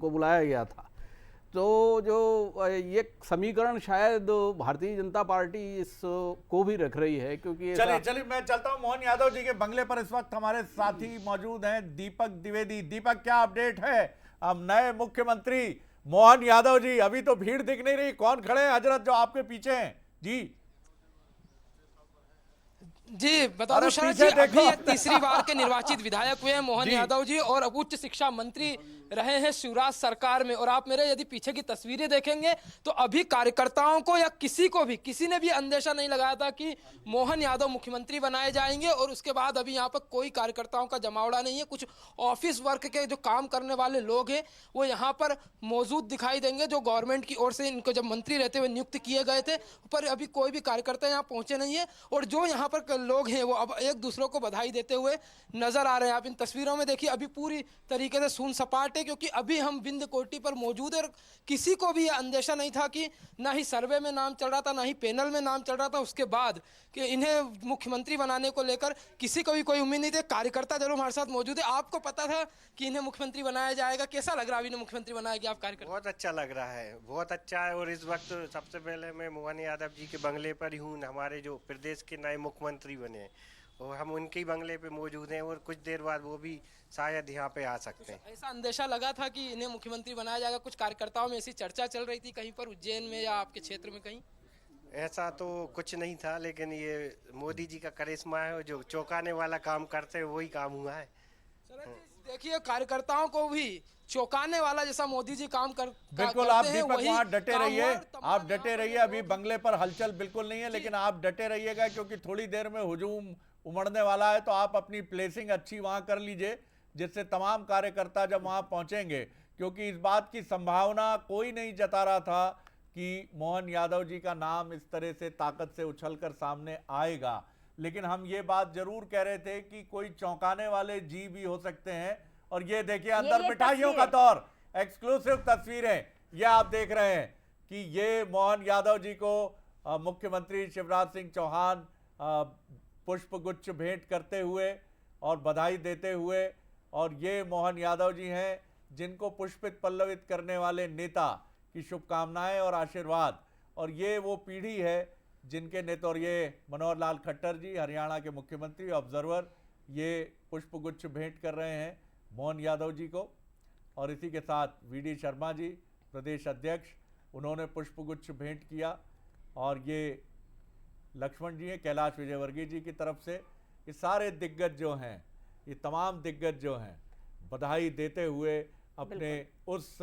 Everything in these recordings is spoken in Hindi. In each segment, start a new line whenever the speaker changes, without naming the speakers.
उनको बुलाया गया था। तो जो ये समीकरण शायद भारतीय जनता पार्टी इसको भी रख रही है, क्योंकि
चलिए मैं चलता हूं। मोहन यादव जी के बंगले पर इस वक्त हमारे साथी मौजूद हैं, दीपक द्विवेदी। दीपक, क्या अपडेट है? अब नए मुख्यमंत्री मोहन यादव जी, अभी तो भीड़ दिख नहीं रही, कौन खड़े हैं हजरत जो आपके पीछे हैं?
जी बता दूं शरद जी, अभी ये तीसरी बार के निर्वाचित विधायक हुए हैं मोहन यादव जी, और उच्च शिक्षा मंत्री रहे हैं शिवराज सरकार में। और आप मेरे यदि पीछे की तस्वीरें देखेंगे तो अभी कार्यकर्ताओं को या किसी ने भी अंदेशा नहीं लगाया था कि मोहन यादव मुख्यमंत्री बनाए जाएंगे। और उसके बाद अभी यहाँ पर कोई कार्यकर्ताओं का जमावड़ा नहीं है। कुछ ऑफिस वर्क के जो काम करने वाले लोग हैं वो यहाँ पर मौजूद दिखाई देंगे, जो गवर्नमेंट की ओर से इनको जब मंत्री रहते हुए नियुक्त किए गए थे, पर अभी कोई भी कार्यकर्ता यहाँ पहुंचे नहीं है। और जो यहाँ पर लोग हैं वो अब एक दूसरे को बधाई देते हुए नजर आ रहे हैं। आप इन तस्वीरों में देखिए, अभी पूरी तरीके से सून सपाट है, क्योंकि अभी हम बिंद कोटी पर मौजूद है। किसी को भी यह अंदेशा नहीं था कि ना ही सर्वे में नाम चल रहा था, ना ही पैनल में नाम चल रहा था उसके बाद कि इन्हें मुख्यमंत्री बनाने को लेकर किसी को भी कोई उम्मीद नहीं थी। कार्यकर्ता जरूर हमारे साथ मौजूद है। आपको पता था कि इन्हें मुख्यमंत्री बनाया जाएगा, कैसा लग रहा है इन्हें मुख्यमंत्री बनाया गया? आप कार्यकर्ता?
बहुत अच्छा लग रहा है, बहुत अच्छा है। और इस वक्त सबसे पहले मैं मोहन यादव जी के बंगले पर ही हूँ। हमारे जो प्रदेश के नए मुख्यमंत्री बने और हम उनके बंगले पे मौजूद हैं, और कुछ देर बाद वो भी शायद यहाँ पे आ सकते हैं।
ऐसा अंदेशा लगा था कि इन्हें मुख्यमंत्री बनाया जाएगा? कुछ कार्यकर्ताओं में ऐसी चर्चा चल रही थी कहीं पर उज्जैन में या आपके क्षेत्र में कहीं?
ऐसा तो कुछ नहीं था, लेकिन ये मोदी जी का करिश्मा है, जो चौंकाने वाला काम करते हैं वही काम हुआ है।
देखिए, कार्यकर्ताओं को भी चौंकाने वाला जैसा मोदी जी काम कर
बिल्कुल। आप दीपक वहां डटे रहिए, आप डटे रहिए। अभी बंगले पर हलचल बिल्कुल नहीं है, लेकिन आप डटे रहिएगा, क्योंकि थोड़ी देर में हुजूम उमड़ने वाला है। तो आप अपनी प्लेसिंग अच्छी वहां कर लीजिए, जिससे तमाम कार्यकर्ता जब वहां पहुंचेंगे, क्योंकि इस बात की संभावना कोई नहीं जता रहा था कि मोहन यादव जी का नाम इस तरह से ताकत से उछलकर सामने आएगा। लेकिन हम ये बात जरूर कह रहे थे कि कोई चौंकाने वाले जी भी हो सकते हैं। और ये देखिए, अंदर मिठाइयों का दौर, एक्सक्लूसिव तस्वीरें ये आप देख रहे हैं कि ये मोहन यादव जी को मुख्यमंत्री शिवराज सिंह चौहान पुष्प गुच्छ भेंट करते हुए और बधाई देते हुए। और ये मोहन यादव जी हैं जिनको पुष्पित पल्लवित करने वाले नेता की शुभकामनाएं और आशीर्वाद। और ये वो पीढ़ी है जिनके नेता, और ये मनोहर लाल खट्टर जी हरियाणा के मुख्यमंत्री ऑब्जर्वर, ये पुष्पगुच्छ भेंट कर रहे हैं मोहन यादव जी को। और इसी के साथ वीडी शर्मा जी प्रदेश अध्यक्ष, उन्होंने पुष्पगुच्छ भेंट किया। और ये लक्ष्मण जी हैं कैलाश विजयवर्गीय जी की तरफ से। ये सारे दिग्गज जो हैं, ये तमाम दिग्गज जो हैं, बधाई देते हुए अपने उस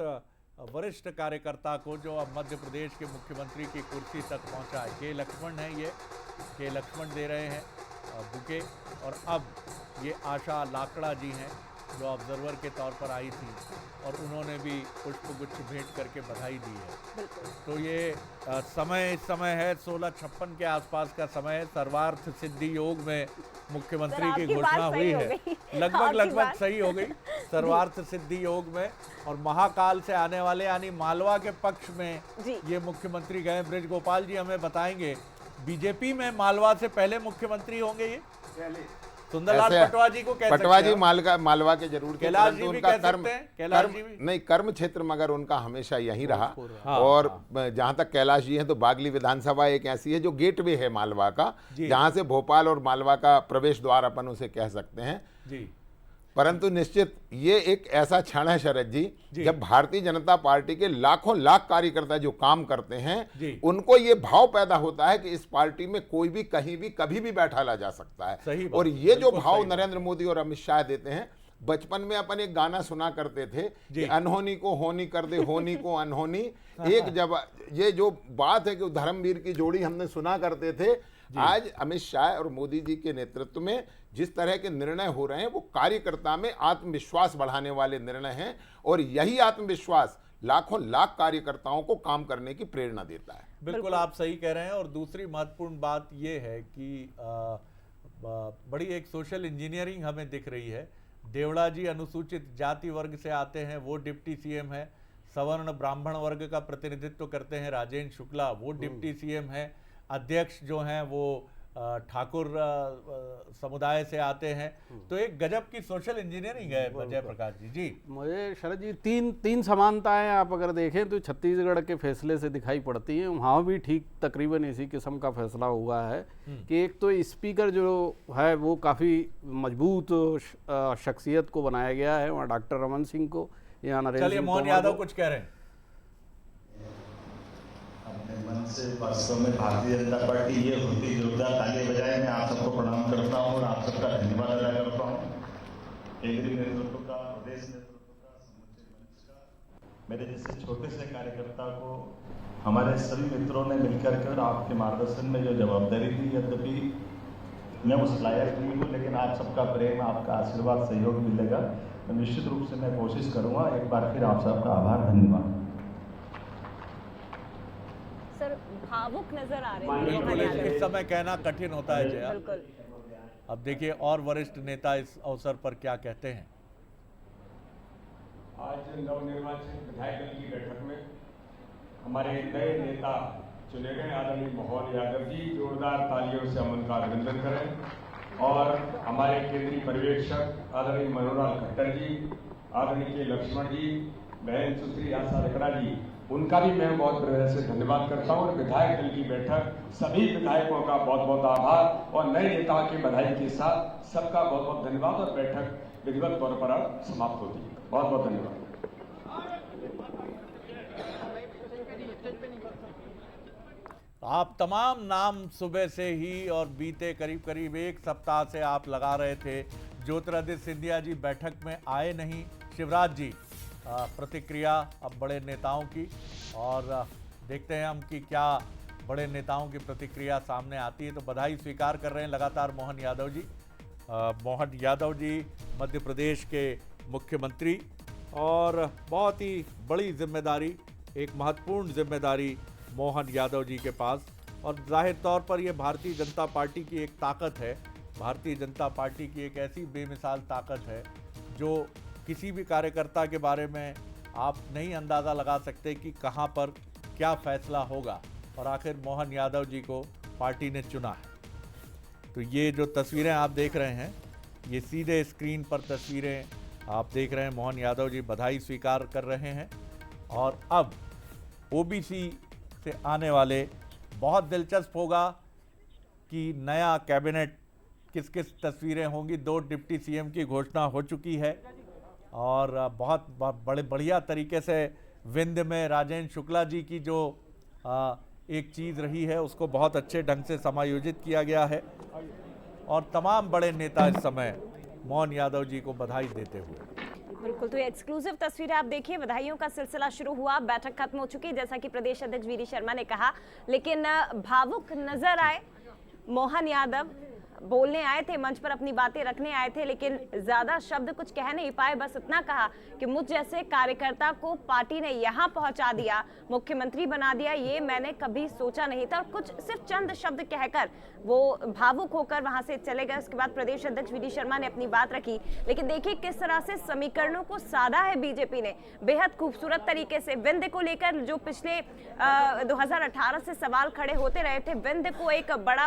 वरिष्ठ कार्यकर्ता को जो अब मध्य प्रदेश के मुख्यमंत्री की कुर्सी तक पहुंचा है। के लक्ष्मण हैं, ये के लक्ष्मण दे रहे हैं बुके। और अब ये आशा लाकड़ा जी हैं जो ऑब्जर्वर के तौर पर आई थी, और उन्होंने भी पुष्पगुच्छ भेंट करके बधाई दी है। तो ये समय इस समय है 16:56 के आसपास का समय है। सर्वार्थ सिद्धि योग में मुख्यमंत्री की घोषणा हुई है, लगभग सही हो गई सर्वार्थ सिद्धि योग में। और महाकाल से आने वाले यानी मालवा के पक्ष में ये मुख्यमंत्री गए। ब्रिज गोपाल जी हमें बताएंगे, बीजेपी में मालवा से पहले मुख्यमंत्री होंगे ये? सुंदरलाल पटवा जी को कह
पटवा जी मालवा के जरूर थे,
कैलाश जी भी कह सकते
हैं। नहीं, कर्म क्षेत्र मगर उनका हमेशा यही रहा। और जहां तक कैलाश जी हैं तो बागली विधानसभा एक ऐसी है जो गेटवे है मालवा का, जहां से भोपाल और मालवा का प्रवेश द्वार अपन उसे कह सकते हैं जी। परंतु निश्चित ये एक ऐसा क्षण है शरद जी, जब भारतीय जनता पार्टी के लाखों लाख कार्यकर्ता जो काम करते हैं, उनको ये भाव पैदा होता है कि इस पार्टी में कोई भी कहीं भी कभी भी बैठा ला जा सकता है। और ये जो भाव नरेंद्र मोदी और अमित शाह देते हैं, बचपन में अपन एक गाना सुना करते थे कि अनहोनी को होनी कर दे, होनी को अनहोनी। एक जब ये जो बात है कि धर्मवीर की जोड़ी हमने सुना करते थे, आज अमित शाह और मोदी जी के नेतृत्व में जिस तरह के निर्णय हो रहे हैं, वो कार्यकर्ता में आत्मविश्वास बढ़ाने वाले निर्णय हैं। और यही आत्मविश्वास लाखों लाख कार्यकर्ताओं को काम करने की प्रेरणा देता है।
बिल्कुल आप सही कह रहे हैं। और दूसरी महत्वपूर्ण बात ये है कि बड़ी एक सोशल इंजीनियरिंग हमें दिख रही है। देवड़ा जी अनुसूचित जाति वर्ग से आते हैं, वो डिप्टी सीएम है। सवर्ण ब्राह्मण वर्ग का प्रतिनिधित्व करते हैं राजेंद्र शुक्ला, वो डिप्टी सीएम है। अध्यक्ष जो हैं वो ठाकुर समुदाय से आते हैं, तो एक गजब की सोशल इंजीनियरिंग है जयप्रकाश जी। जी
मुझे शरद जी तीन समानताएं आप अगर देखें तो छत्तीसगढ़ के फैसले से दिखाई पड़ती हैं। वहाँ भी ठीक तकरीबन इसी किस्म का फैसला हुआ है कि एक तो स्पीकर जो है वो काफ़ी मजबूत शख्सियत को बनाया गया है, वहाँ डॉक्टर रमन सिंह को या नरेंद्र
चलिए
सिंह
मोहन
तोमर
यादव
को।
कुछ कह रहे हैं।
मन से वास्तव में भारतीय जनता पार्टी ये होती जोरदार ताली बजाए। मैं आप सबको प्रणाम करता हूँ और आप सबका धन्यवाद अदा करता हूँ, केंद्रीय नेतृत्व का, प्रदेश नेतृत्व का, समूचे मंच का, मेरे जैसे छोटे से कार्यकर्ता को हमारे सभी मित्रों ने मिलकर कर आपके मार्गदर्शन में जो जवाबदारी दी, यद्यपि मैं उस लायक नहीं हूँ, लेकिन आप सबका प्रेम, आपका आशीर्वाद, सहयोग मिलेगा तो निश्चित रूप से मैं कोशिश करूँगा। एक बार फिर आप सबका आभार, धन्यवाद।
सर भावुक नजर आ रहे
बिल्कुल,
हैं।
इस समय कहना कठिन होता है जया।
बिल्कुल।
अब देखिए और वरिष्ठ नेता इस अवसर पर क्या कहते हैं।
आज नवनिर्वाचित विधायक दल की बैठक में हमारे नए नेता चुने गए आदरणीय मोहन यादव जी, जोरदार तालियों से हम उनका अभिनंदन करें। और हमारे केंद्रीय पर्यवेक्षक आदरणीय मनोहर खट्टर जी, आदरणीय लक्ष्मण जी, बहन सुश्री आशा रकड़ा जी, उनका भी मैं बहुत हृदय से धन्यवाद करता हूं। और विधायक दल की बैठक, सभी विधायकों का बहुत बहुत आभार और नए नेताओं की बधाई के साथ सबका बहुत बहुत धन्यवाद। और बैठक विधिवत तौर पर अब समाप्त होती है। बहुत बहुत धन्यवाद।
आप तमाम नाम सुबह से ही और बीते करीब करीब एक सप्ताह से आप लगा रहे थे। ज्योतिरादित्य सिंधिया जी बैठक में आए नहीं। शिवराज जी, प्रतिक्रिया अब बड़े नेताओं की, और देखते हैं हम कि क्या बड़े नेताओं की प्रतिक्रिया सामने आती है। तो बधाई स्वीकार कर रहे हैं लगातार मोहन यादव जी। मोहन यादव जी मध्य प्रदेश के मुख्यमंत्री, और बहुत ही बड़ी जिम्मेदारी, एक महत्वपूर्ण जिम्मेदारी मोहन यादव जी के पास। और जाहिर तौर पर यह भारतीय जनता पार्टी की एक ताकत है। भारतीय जनता पार्टी की एक ऐसी बेमिसाल ताकत है जो किसी भी कार्यकर्ता के बारे में आप नहीं अंदाज़ा लगा सकते कि कहां पर क्या फैसला होगा, और आखिर मोहन यादव जी को पार्टी ने चुना है। तो ये जो तस्वीरें आप देख रहे हैं, ये सीधे स्क्रीन पर तस्वीरें आप देख रहे हैं। मोहन यादव जी बधाई स्वीकार कर रहे हैं। और अब ओबीसी से आने वाले, बहुत दिलचस्प होगा कि नया कैबिनेट किस किस तस्वीरें होंगी। 2 डिप्टी सीएम की घोषणा हो चुकी है, और बहुत बड़े बढ़िया तरीके से विंध्य में राजेंद्र शुक्ला जी की जो एक चीज़ रही है उसको बहुत अच्छे ढंग से समायोजित किया गया है। और तमाम बड़े नेता इस समय मोहन यादव जी को बधाई देते हुए।
बिल्कुल, तो ये एक्सक्लूसिव तस्वीरें आप देखिए। बधाइयों का सिलसिला शुरू हुआ, बैठक खत्म हो चुकी जैसा कि प्रदेश अध्यक्ष वीडी शर्मा ने कहा, लेकिन भावुक नजर आए मोहन यादव। बोलने आए थे, मंच पर अपनी बातें रखने आए थे, लेकिन ज्यादा शब्द कुछ कह नहीं पाए। बस इतना कहा कि मुझ जैसे कार्यकर्ता को पार्टी ने यहाँ पहुंचा दिया, मुख्यमंत्री बना दिया, ये मैंने कभी सोचा नहीं था। और कुछ सिर्फ चंद शब्द कहकर वो भावुक होकर वहां से चले गए। उसके बाद प्रदेश अध्यक्ष वीडी शर्मा ने अपनी बात रखी। लेकिन देखिए किस तरह से समीकरणों को साधा है बीजेपी ने, बेहद खूबसूरत तरीके से। विंध्य को लेकर जो पिछले 2018 से सवाल खड़े होते रहे थे, विंध्य को एक बड़ा